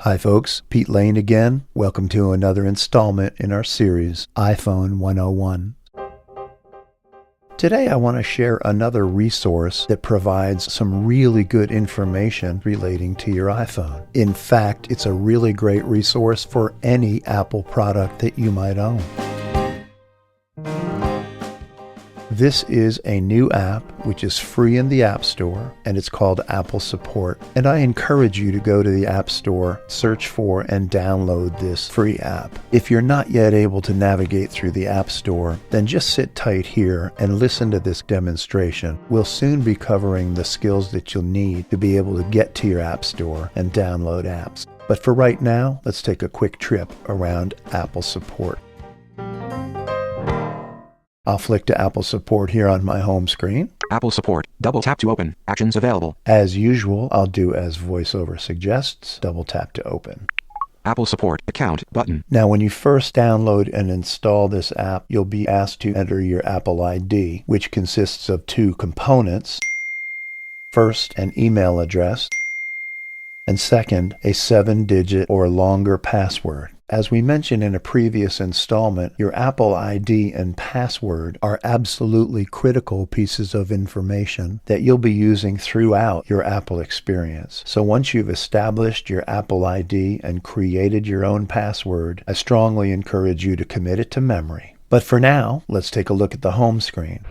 Hi folks, Pete Lane again. Welcome to another installment in our series, iPhone 101. Today I want to share another resource that provides some really good information relating to your iPhone. In fact, it's a really great resource for any Apple product that you might own. This is a new app which is free in the App Store, and it's called Apple Support. And I encourage you to go to the App Store, search for and download this free app. If you're not yet able to navigate through the App Store, then just sit tight here and listen to this demonstration. We'll soon be covering the skills that you'll need to be able to get to your App Store and download apps. But for right now, let's take a quick trip around Apple Support. I'll flick to Apple Support here on my home screen. Apple Support. Double tap to open. Actions available. As usual, I'll do as VoiceOver suggests. Double tap to open. Apple Support. Account button. Now, when you first download and install this app, you'll be asked to enter your Apple ID, which consists of two components. First, an email address, and second, a 7-digit or longer password. As we mentioned in a previous installment, your Apple ID and password are absolutely critical pieces of information that you'll be using throughout your Apple experience. So once you've established your Apple ID and created your own password, I strongly encourage you to commit it to memory. But for now, let's take a look at the home screen.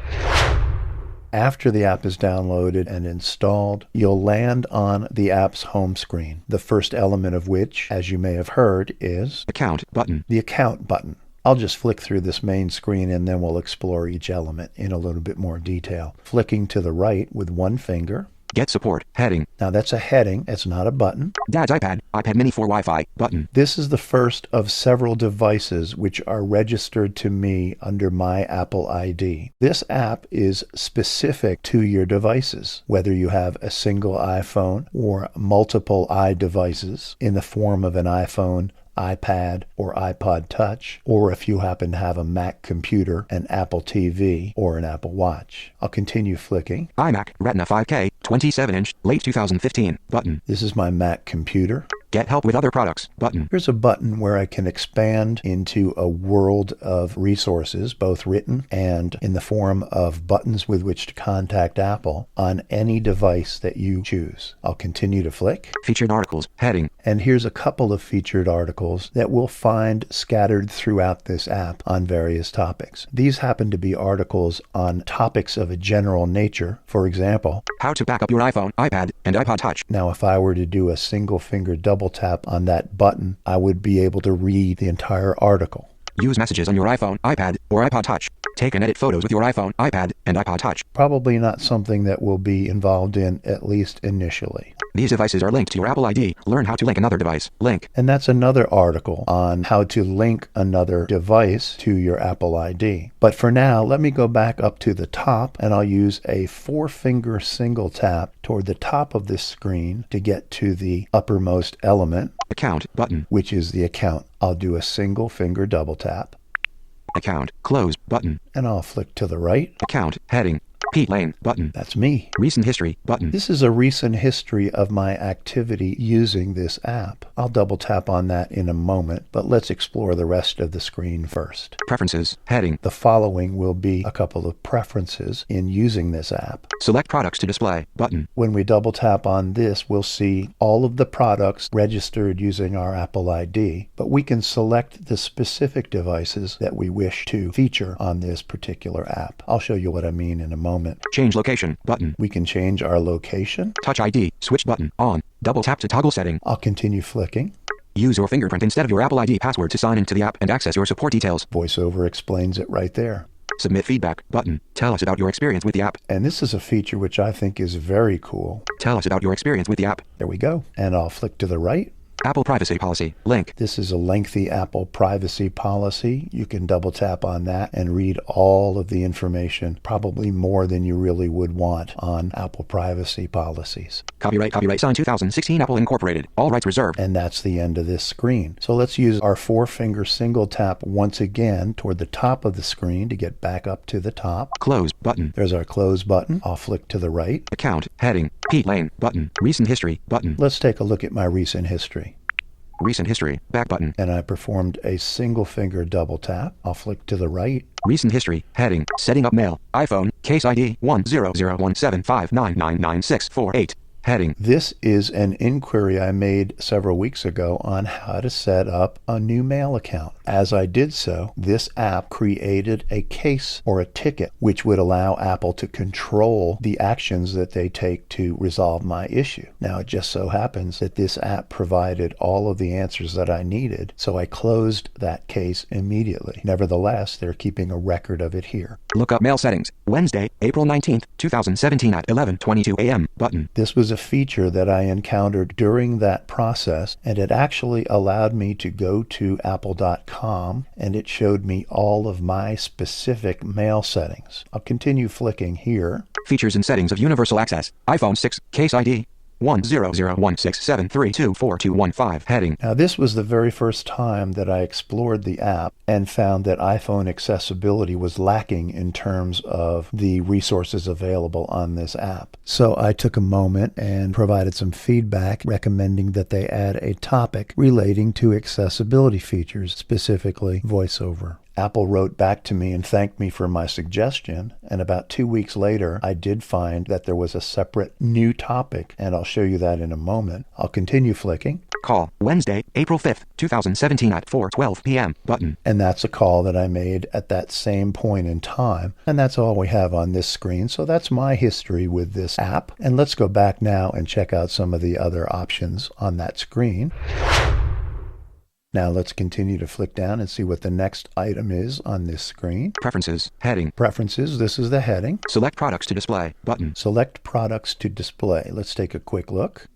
After the app is downloaded and installed, you'll land on the app's home screen, the first element of which, as you may have heard, is Account button. the Account button. I'll just flick through this main screen and then we'll explore each element in a little bit more detail. Flicking to the right with one finger. Get support. Heading. Now that's a heading, it's not a button. Dad's iPad. iPad mini for Wi-Fi. Button. This is the first of several devices which are registered to me under my Apple ID. This app is specific to your devices, whether you have a single iPhone or multiple iDevices in the form of an iPhone, iPad, or iPod Touch, or if you happen to have a Mac computer, an Apple TV, or an Apple Watch. I'll continue flicking. iMac Retina 5K 27-inch late 2015. Button. This is my Mac computer. Get help with other products. Button. Here's a button where I can expand into a world of resources, both written and in the form of buttons with which to contact Apple on any device that you choose. I'll continue to flick. Featured articles. Heading. And here's a couple of featured articles that we'll find scattered throughout this app on various topics. These happen to be articles on topics of a general nature. For example, how to back up your iPhone, iPad, and iPod Touch. Now, if I were to do a single finger double tap on that button, I would be able to read the entire article. Use messages on your iPhone, iPad, or iPod Touch. Take and edit photos with your iPhone, iPad, and iPod Touch. Probably not something that we'll be involved in, at least initially. These devices are linked to your Apple ID. Learn how to link another device. Link. And that's another article on how to link another device to your Apple ID. But for now, let me go back up to the top and I'll use a 4-finger single tap toward the top of this screen to get to the uppermost element. Account button. Which is the account. I'll do a single finger double tap. Account. Close button. And I'll flick to the right. Account. Heading. Pete Lane button. That's me. Recent history button. This is a recent history of my activity using this app. I'll double tap on that in a moment, but let's explore the rest of the screen first. Preferences. Heading. The following will be a couple of preferences in using this app. Select products to display button. When we double tap on this, we'll see all of the products registered using our Apple ID, but we can select the specific devices that we wish to feature on this particular app. I'll show you what I mean in a moment. Change location button. We can change our location. Touch ID. Switch button. On. Double tap to toggle setting. I'll continue flicking. Use your fingerprint instead of your Apple ID password to sign into the app and access your support details. VoiceOver explains it right there. Submit feedback button. Tell us about your experience with the app. And this is a feature which I think is very cool. Tell us about your experience with the app. There we go. And I'll flick to the right. Apple privacy policy. Link. This is a lengthy Apple privacy policy. You can double tap on that and read all of the information, probably more than you really would want on Apple privacy policies. Copyright signed 2016 Apple Incorporated. All rights reserved. And that's the end of this screen. So let's use our 4-finger single tap once again toward the top of the screen to get back up to the top. Close button. There's our close button. I'll flick to the right. Account. Heading. Pete Lane button. Recent history button. Let's take a look at my recent history. Recent history. Back button. And I performed a single finger double tap. I'll flick to the right. Recent history. Heading. Setting up mail. iPhone. Case ID 1001759999648. Heading. This is an inquiry I made several weeks ago on how to set up a new mail account. As I did so, this app created a case or a ticket which would allow Apple to control the actions that they take to resolve my issue. Now, it just so happens that this app provided all of the answers that I needed, so I closed that case immediately. Nevertheless, they're keeping a record of it here. Look up mail settings. Wednesday, April 19th, 2017 at 11:22 a.m. Button. This was a feature that I encountered during that process, and it actually allowed me to go to apple.com and it showed me all of my specific mail settings. I'll continue flicking here. Features and settings of universal access. iPhone 6, case ID 1001673242115. Heading. Now, this was the very first time that I explored the app and found that iPhone accessibility was lacking in terms of the resources available on this app. So I took a moment and provided some feedback recommending that they add a topic relating to accessibility features, specifically VoiceOver. Apple wrote back to me and thanked me for my suggestion, and about 2 weeks later, I did find that there was a separate new topic, and I'll show you that in a moment. I'll continue flicking. Call. Wednesday, April 5th, 2017 at 4:12 p.m. Button. And that's a call that I made at that same point in time, and that's all we have on this screen. So that's my history with this app. And let's go back now and check out some of the other options on that screen. Now let's continue to flick down and see what the next item is on this screen. Preferences. Heading. Preferences. This is the heading. Select products to display. Button. Select products to display. Let's take a quick look.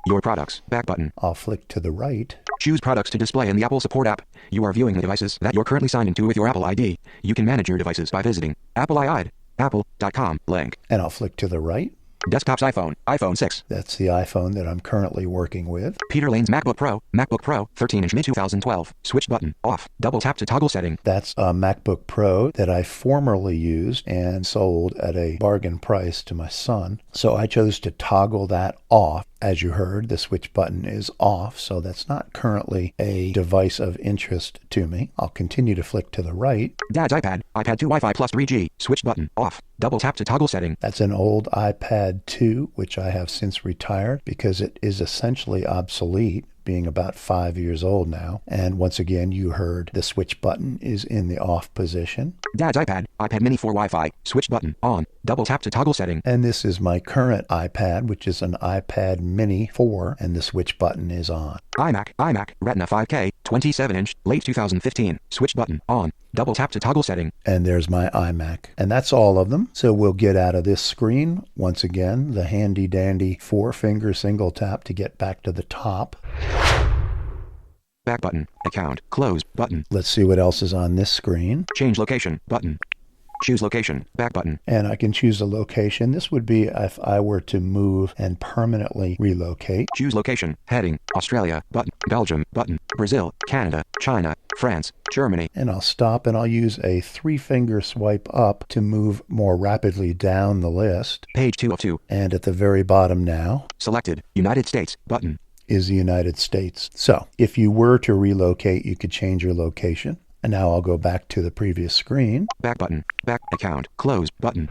Your products. Back button. I'll flick to the right. Choose products to display in the Apple Support app. You are viewing the devices that you're currently signed into with your Apple ID. You can manage your devices by visiting apple.com link. And I'll flick to the right. Desktops iPhone, iPhone 6. That's the iPhone that I'm currently working with. Peter Lane's MacBook Pro, 13-inch mid-2012. Switch button, off. Double tap to toggle setting. That's a MacBook Pro that I formerly used and sold at a bargain price to my son. So I chose to toggle that off. As you heard, the switch button is off, so that's not currently a device of interest to me. I'll continue to flick to the right. Dad's iPad, iPad 2 Wi-Fi plus 3G. Switch button, off. Double tap to toggle setting. That's an old iPad 2, which I have since retired because it is essentially obsolete, being about 5 years old now. And once again, you heard the switch button is in the off position. Dad's iPad, iPad mini 4 Wi-Fi. Switch button, on. Double tap to toggle setting. And this is my current iPad, which is an iPad mini 4, and the switch button is on. iMac, Retina 5K, 27-inch, late 2015. Switch button, on. Double tap to toggle setting. And there's my iMac. And that's all of them. So we'll get out of this screen. Once again, the handy dandy 4-finger single tap to get back to the top. Back button, account, close button. Let's see what else is on this screen. Change location button. Choose location, back button. And I can choose a location. This would be if I were to move and permanently relocate. Choose location, heading, Australia, button, Belgium, button, Brazil, Canada, China, France, Germany. And I'll stop and I'll use a 3-finger swipe up to move more rapidly down the list. Page 2 of 2. And at the very bottom now, selected, United States, button. Is the United States. So if you were to relocate, you could change your location. And now I'll go back to the previous screen. Back button, back account, close button.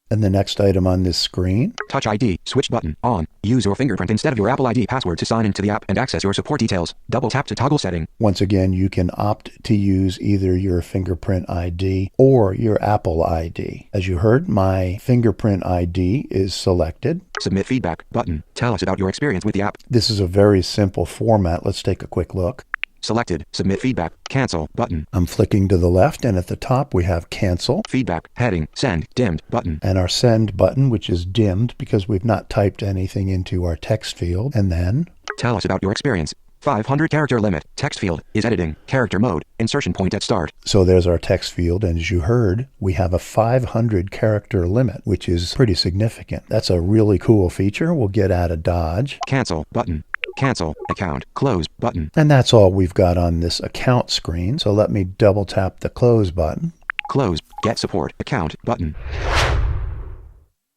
And the next item on this screen. Touch ID, switch button, on. Use your fingerprint instead of your Apple ID password to sign into the app and access your support details. Double tap to toggle setting. Once again, you can opt to use either your fingerprint ID or your Apple ID. As you heard, my fingerprint ID is selected. Submit feedback button. Tell us about your experience with the app. This is a very simple format. Let's take a quick look. Selected. Submit feedback. Cancel button. I'm flicking to the left, and at the top we have cancel. Feedback. Heading. Send. Dimmed button. And our send button, which is dimmed because we've not typed anything into our text field. And then tell us about your experience. 500 character limit. Text field is editing. Character mode. Insertion point at start. So there's our text field, and as you heard, we have a 500 character limit, which is pretty significant. That's a really cool feature. We'll get out of Dodge. Cancel button. Cancel account, close button. And that's all we've got on this account screen. So let me double tap the close button. Close, get support account button.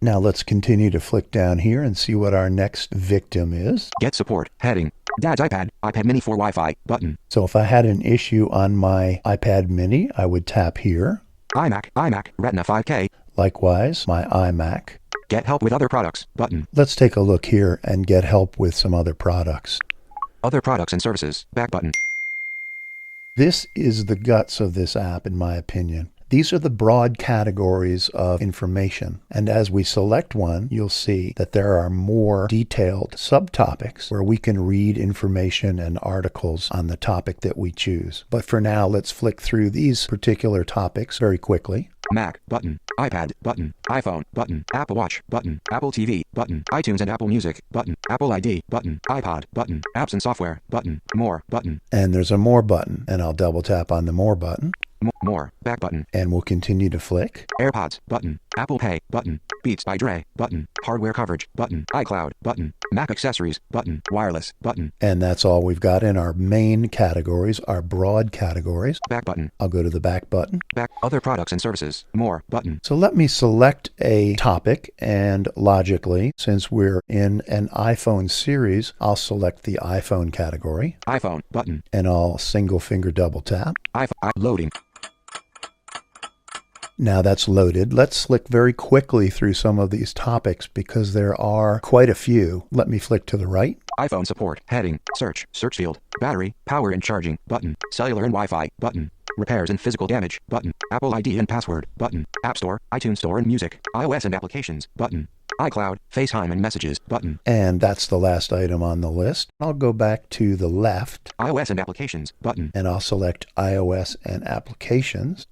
Now let's continue to flick down here and see what our next victim is. Get support, heading, Dad's iPad, iPad mini for Wi-Fi, button. So if I had an issue on my iPad mini, I would tap here. iMac, Retina 5K. Likewise, my iMac. Get help with other products, button. Let's take a look here and get help with some other products. Other products and services, back button. This is the guts of this app, in my opinion. These are the broad categories of information, and as we select one, you'll see that there are more detailed subtopics where we can read information and articles on the topic that we choose. But for now, let's flick through these particular topics very quickly. Mac, button. iPad, button. iPhone, button. Apple Watch, button. Apple TV, button. iTunes and Apple Music, button. Apple ID, button. iPod, button. Apps and software, button. More, button. And there's a More button, and I'll double tap on the More button. More, back button. And we'll continue to flick. AirPods, button. Apple Pay, button. Beats by Dre, button. Hardware coverage, button. iCloud, button. Mac accessories, button. Wireless, button. And that's all we've got in our main categories, our broad categories. Back button. I'll go to the back button. Back, other products and services, more, button. So let me select a topic, and logically, since we're in an iPhone series, I'll select the iPhone category. iPhone, button. And I'll single finger double tap. iPhone, loading. Now that's loaded. Let's flick very quickly through some of these topics because there are quite a few. Let me flick to the right. iPhone support, heading, search field, battery, power and charging, button, cellular and Wi-Fi, button, repairs and physical damage, button, Apple ID and password, button, App Store, iTunes Store and music, iOS and applications, button, iCloud, FaceTime and messages, button. And that's the last item on the list. I'll go back to the left. iOS and applications, button. And I'll select iOS and applications.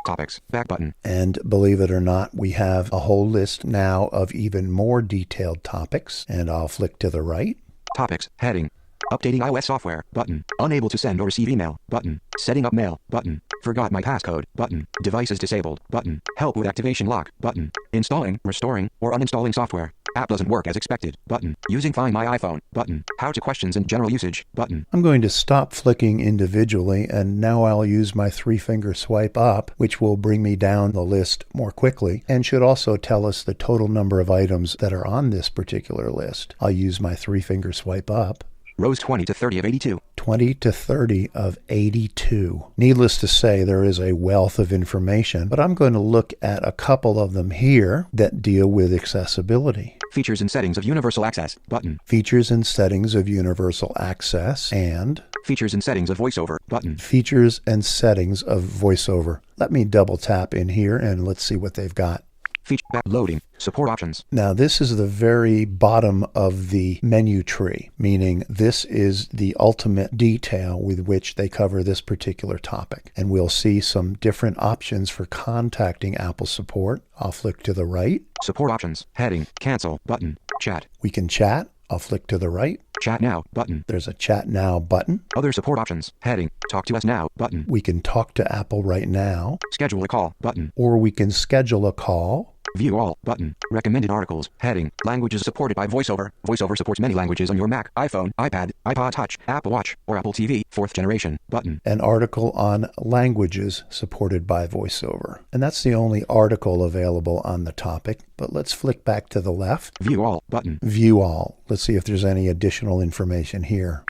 Topics, back button. And believe it or not, we have a whole list now of even more detailed topics. And I'll flick to the right. Topics, heading. Updating iOS software, button. Unable to send or receive email, button. Setting up mail, button. Forgot my passcode, button. Devices disabled, button. Help with activation lock, button. Installing, restoring, or uninstalling software. App doesn't work as expected, button. Using Find My iPhone, button. How to questions and general usage, button. I'm going to stop flicking individually, and now I'll use my 3-finger swipe up, which will bring me down the list more quickly, and should also tell us the total number of items that are on this particular list. I'll use my 3-finger swipe up. Rows 20 to 30 of 82. 20 to 30 of 82. Needless to say, there is a wealth of information, but I'm going to look at a couple of them here that deal with accessibility. Features and settings of universal access, button. Features and settings of universal access, and features and settings of VoiceOver, button. Features and settings of VoiceOver. Let me double tap in here and let's see what they've got. Feature back loading, support options. Now this is the very bottom of the menu tree, meaning this is the ultimate detail with which they cover this particular topic. And we'll see some different options for contacting Apple support. I'll flick to the right. Support options, heading, cancel, button, chat. We can chat. I'll flick to the right. Chat now, button. There's a chat now button. Other support options, heading, talk to us now, button. We can talk to Apple right now. Schedule a call, button. Or we can schedule a call. View all, button. Recommended articles, heading, languages supported by VoiceOver. VoiceOver supports many languages on your Mac, iPhone, iPad, iPod Touch, Apple Watch, or Apple TV, 4th generation, button. An article on languages supported by VoiceOver. And that's the only article available on the topic, but let's flick back to the left. View all, button. View all. Let's see if there's any additional information here.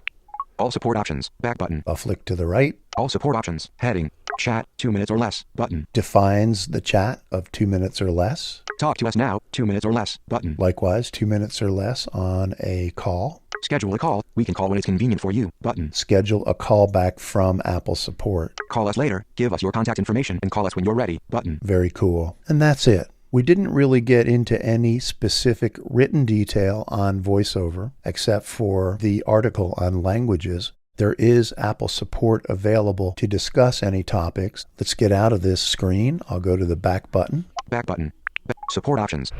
All support options, back button. I'll flick to the right. All support options, heading, chat, 2 minutes or less, button. Defines the chat of 2 minutes or less. Talk to us now, 2 minutes or less, button. Likewise, 2 minutes or less on a call. Schedule a call. We can call when it's convenient for you, button. Schedule a call back from Apple support. Call us later. Give us your contact information and call us when you're ready, button. Very cool. And that's it. We didn't really get into any specific written detail on VoiceOver, except for the article on languages. There is Apple support available to discuss any topics. Let's get out of this screen. I'll go to the back button. Back button. Support options.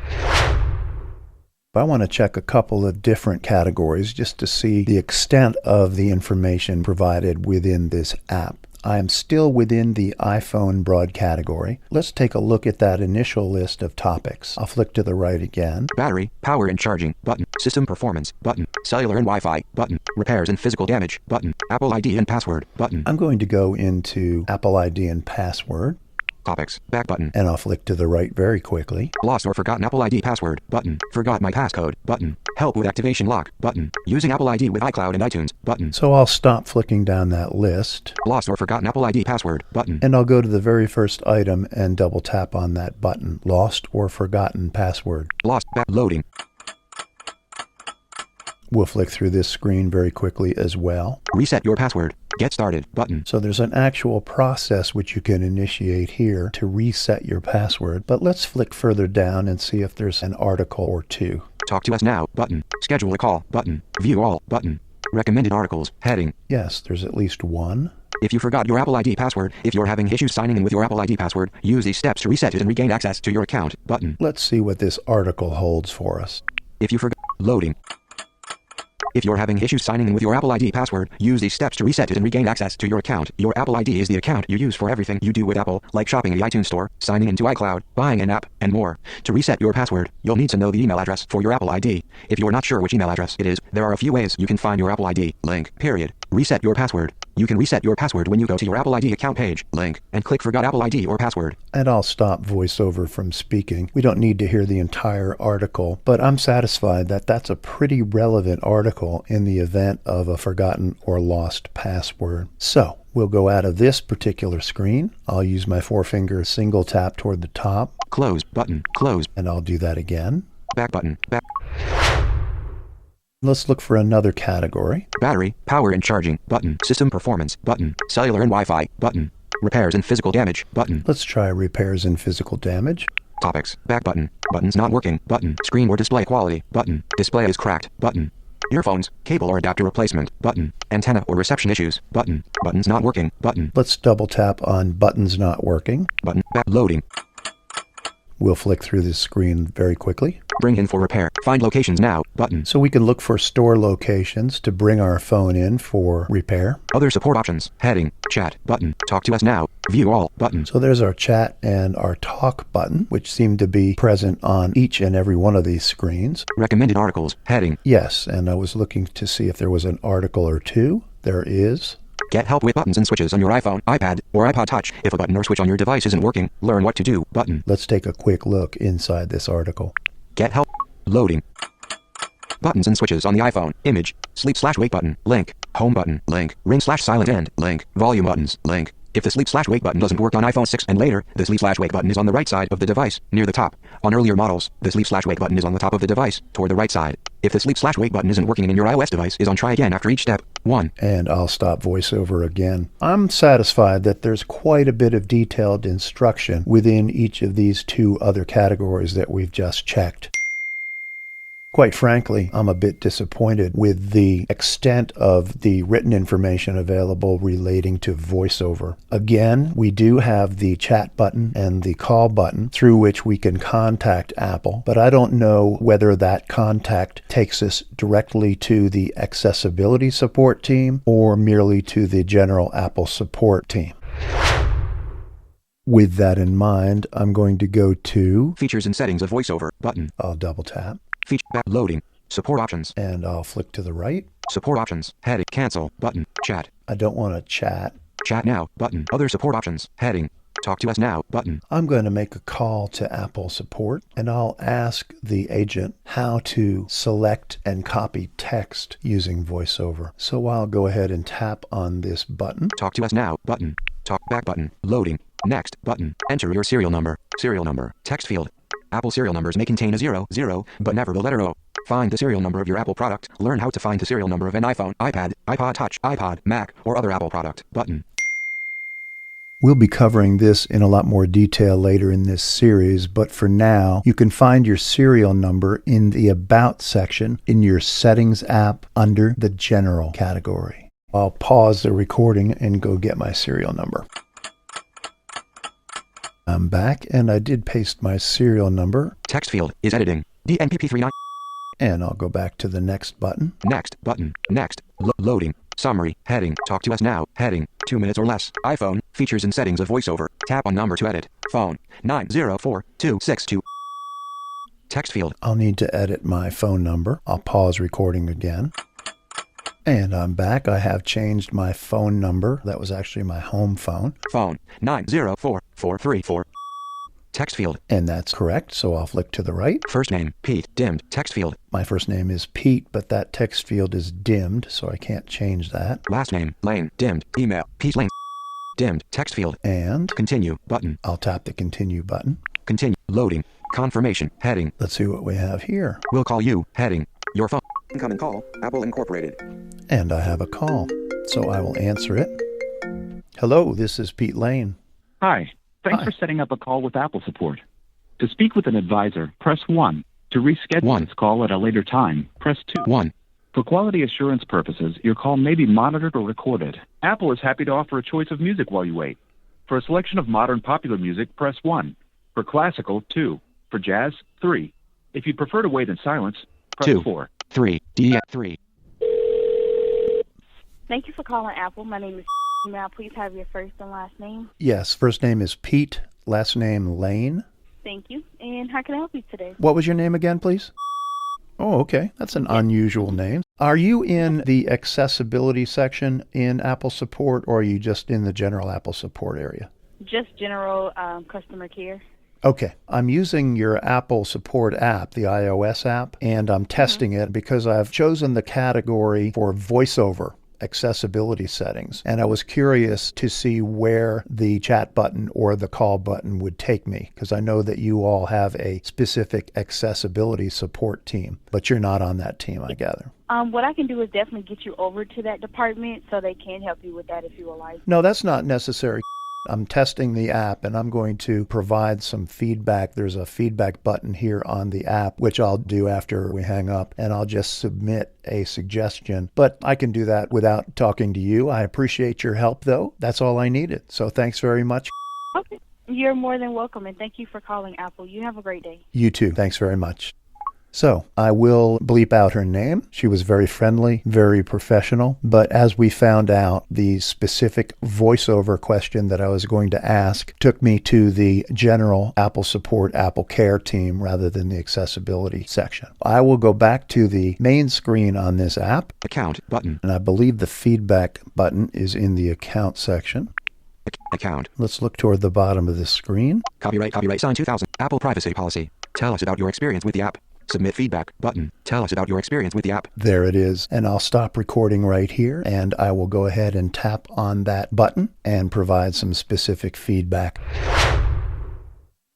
I want to check a couple of different categories just to see the extent of the information provided within this app. I am still within the iPhone broad category. Let's take a look at that initial list of topics. I'll flick to the right again. Battery, power and charging, button. System performance, button. Cellular and Wi-Fi, button. Repairs and physical damage, button. Apple ID and password, button. I'm going to go into Apple ID and password. Topics. Back button. And I'll flick to the right very quickly. Lost or forgotten Apple ID password button. Forgot my passcode button. Help with activation lock button. Using Apple ID with iCloud and iTunes button. So I'll stop flicking down that list. Lost or forgotten Apple ID password button. And I'll go to the very first item and double tap on that button. Lost or forgotten password. Lost. Back loading. We'll flick through this screen very quickly as well. Reset your password. Get started button. So there's an actual process which you can initiate here to reset your password, but let's flick further down and see if there's an article or two. Talk to us now button. Schedule a call button. View all button. Recommended articles heading. Yes, there's at least one. If you forgot your Apple ID password, if you're having issues signing in with your Apple ID password, use these steps to reset it and regain access to your account button. Let's see what this article holds for us. If you forgot loading. If you're having issues signing in with your Apple ID password, use these steps to reset it and regain access to your account. Your Apple ID is the account you use for everything you do with Apple, like shopping at the iTunes Store, signing into iCloud, buying an app, and more. To reset your password, you'll need to know the email address for your Apple ID. If you're not sure which email address it is, there are a few ways you can find your Apple ID. Link. Period. Reset your password. You can reset your password when you go to your Apple ID account page, link, and click Forgot Apple ID or Password. And I'll stop VoiceOver from speaking. We don't need to hear the entire article, but I'm satisfied that that's a pretty relevant article in the event of a forgotten or lost password. So we'll go out of this particular screen. I'll use my forefinger single tap toward the top. Close button. Close. And I'll do that again. Back button. Back. Let's look for another category. Battery, power and charging button. System performance button. Cellular and Wi-Fi button. Repairs and physical damage button. Let's try repairs and physical damage. Topics. Back button. Buttons not working button. Screen or display quality button. Display is cracked button. Earphones, cable or adapter replacement button. Antenna or reception issues button. Buttons not working button. Let's double tap on buttons not working. Button. Back loading. We'll flick through this screen very quickly. Bring in for repair. Find locations now button. So we can look for store locations to bring our phone in for repair. Other support options. Heading. Chat button. Talk to us now. View all button. So there's our chat and our talk button, which seem to be present on each and every one of these screens. Recommended articles. Heading. Yes, and I was looking to see if there was an article or two. There is. Get help with buttons and switches on your iPhone, iPad, or iPod Touch. If a button or switch on your device isn't working, learn what to do button. Let's take a quick look inside this article. Get help. Loading. Buttons and switches on the iPhone. Image. Sleep/wake button. Link. Home button. Link. Ring/silent end. Link. Volume buttons. Link. If the sleep/wake button doesn't work on iPhone 6 and later, the sleep/wake button is on the right side of the device, near the top. On earlier models, the sleep/wake button is on the top of the device, toward the right side. If the sleep/wake button isn't working in your iOS device, is on try again after each step. 1. And I'll stop VoiceOver again. I'm satisfied that there's quite a bit of detailed instruction within each of these two other categories that we've just checked. Quite frankly, I'm a bit disappointed with the extent of the written information available relating to VoiceOver. Again, we do have the chat button and the call button through which we can contact Apple, but I don't know whether that contact takes us directly to the accessibility support team or merely to the general Apple support team. With that in mind, I'm going to go to Features and settings of VoiceOver button. I'll double tap. Feature back loading. Support options. And I'll flick to the right. Support options. Heading. Cancel button. Chat. I don't want to chat. Chat now button. Other support options. Heading. Talk to us now button. I'm going to make a call to Apple support, and I'll ask the agent how to select and copy text using VoiceOver. So I'll go ahead and tap on this button. Talk to us now button. Talk back button. Loading. Next button. Enter your serial number. Serial number. Text field. Apple serial numbers may contain a 00, but never the letter O. Find the serial number of your Apple product. Learn how to find the serial number of an iPhone, iPad, iPod Touch, iPod, Mac, or other Apple product button. We'll be covering this in a lot more detail later in this series, but for now, you can find your serial number in the About section in your Settings app under the General category. I'll pause the recording and go get my serial number. I'm back, and I did paste my serial number. Text field is editing. DNPP39. And I'll go back to the Next button. Next button. Next. Loading. Summary. Heading. Talk to us now. Heading. 2 minutes or less. iPhone. Features and settings of VoiceOver. Tap on number to edit. Phone. 904262. Text field. I'll need to edit my phone number. I'll pause recording again. And I'm back. I have changed my phone number. That was actually my home phone. Phone. 904 434. Text field. And that's correct, so I'll flick to the right. First name, Pete, dimmed, text field. My first name is Pete, but that text field is dimmed, so I can't change that. Last name, Lane, dimmed, email, Pete Lane, dimmed, text field. And Continue, button. I'll tap the continue button. Continue, loading, confirmation, heading. Let's see what we have here. We'll call you, heading, your phone. Incoming call, Apple Incorporated. And I have a call, so I will answer it. Hello, this is Pete Lane. Hi. Thanks for setting up a call with Apple support. To speak with an advisor, press 1. To reschedule this call at a later time, press 2. 1. For quality assurance purposes, your call may be monitored or recorded. Apple is happy to offer a choice of music while you wait. For a selection of modern popular music, press 1. For classical, 2. For jazz, 3. If you prefer to wait in silence, press 2. 4. 3. D 3. Thank you for calling Apple. My name is May I please have your first and last name? Yes, first name is Pete, last name Lane. Thank you. And how can I help you today? What was your name again, please? Oh, okay. That's an unusual name. Are you in the accessibility section in Apple support, or are you just in the general Apple support area? Just general customer care. Okay. I'm using your Apple support app, the iOS app, and I'm testing it because I've chosen the category for voiceover accessibility settings, and I was curious to see where the chat button or the call button would take me, because I know that you all have a specific accessibility support team, but you're not on that team, I gather. What I can do is definitely get you over to that department so they can help you with that if you would like. No, that's not necessary. I'm testing the app, and I'm going to provide some feedback. There's a feedback button here on the app, which I'll do after we hang up, and I'll just submit a suggestion. But I can do that without talking to you. I appreciate your help, though. That's all I needed. So thanks very much. Okay. You're more than welcome, and thank you for calling Apple. You have a great day. You too. Thanks very much. So I will bleep out her name. She was very friendly, very professional. But as we found out, the specific voiceover question that I was going to ask took me to the general Apple support, Apple Care team rather than the accessibility section. I will go back to the main screen on this app. Account button. And I believe the feedback button is in the account section. Account. Let's look toward the bottom of this screen. Copyright signed 2000. Apple privacy policy. Tell us about your experience with the app. Submit feedback button. Tell us about your experience with the app. There it is. And I'll stop recording right here, and I will go ahead and tap on that button and provide some specific feedback.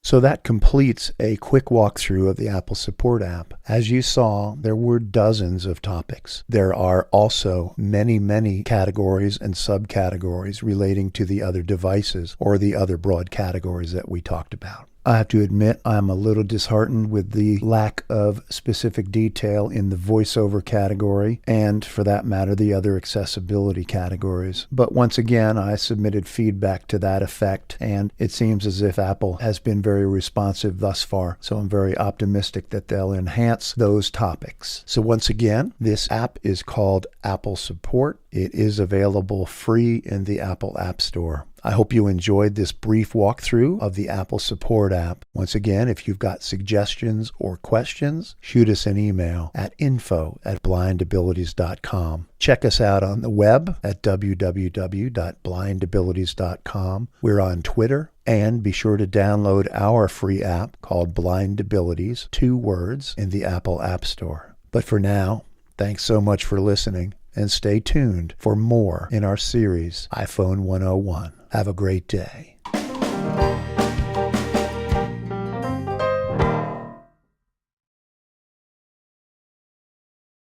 So that completes a quick walkthrough of the Apple Support app. As you saw, there were dozens of topics. There are also many, many categories and subcategories relating to the other devices or the other broad categories that we talked about. I have to admit, I'm a little disheartened with the lack of specific detail in the voiceover category and, for that matter, the other accessibility categories. But once again, I submitted feedback to that effect, and it seems as if Apple has been very responsive thus far. So I'm very optimistic that they'll enhance those topics. So once again, this app is called Apple Support. It is available free in the Apple App Store. I hope you enjoyed this brief walkthrough of the Apple Support app. Once again, if you've got suggestions or questions, shoot us an email at info@blindabilities.com. Check us out on the web at www.blindabilities.com. We're on Twitter, and be sure to download our free app called Blind Abilities, 2 words, in the Apple App Store. But for now, thanks so much for listening, and stay tuned for more in our series, iPhone 101. Have a great day.